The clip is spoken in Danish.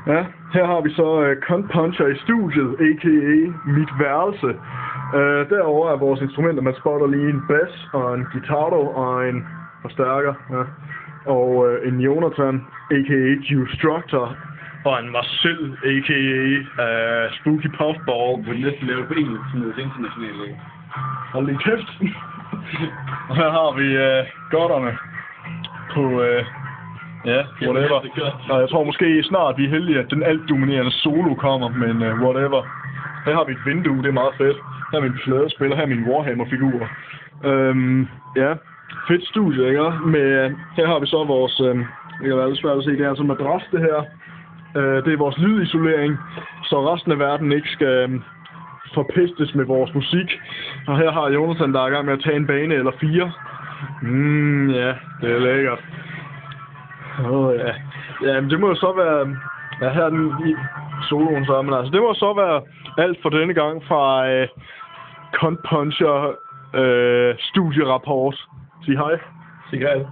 Ja, her har vi så Cunt Puncher i studiet, a.k.a. mit værelse. Derovre er vores instrumenter, man spotter lige en bass og en guitar og en forstærker. Ja. Og en Jonathan, a.k.a. Justructor. Og en Marcel, a.k.a. Spooky Puffball. Du vil næsten lave på engelsk, sådan noget internationalt. Hold lige kæft. Og her har vi godterne på... Ja, whatever. Jeg tror måske snart, vi er heldige, at den altdominerende solo kommer, men whatever. Her har vi et vindue, det er meget fedt. Her er min pladespiller, her er min Warhammer-figur. Ja, fedt studie, ikke? Med, her har vi så vores, det kan være lidt svært at se, det er altså madras, det her. Det er vores lydisolering, så resten af verden ikke skal forpestes med vores musik. Og her har Jonathan, der er i gang med at tage en bane eller 4. Ja, det er lækkert. Ja. Ja, men det må jo så være... Ja, her er den i soloen så, men altså, det må så være alt for denne gang fra Cunt Puncher Studierapport. Sig hej. Sig hej.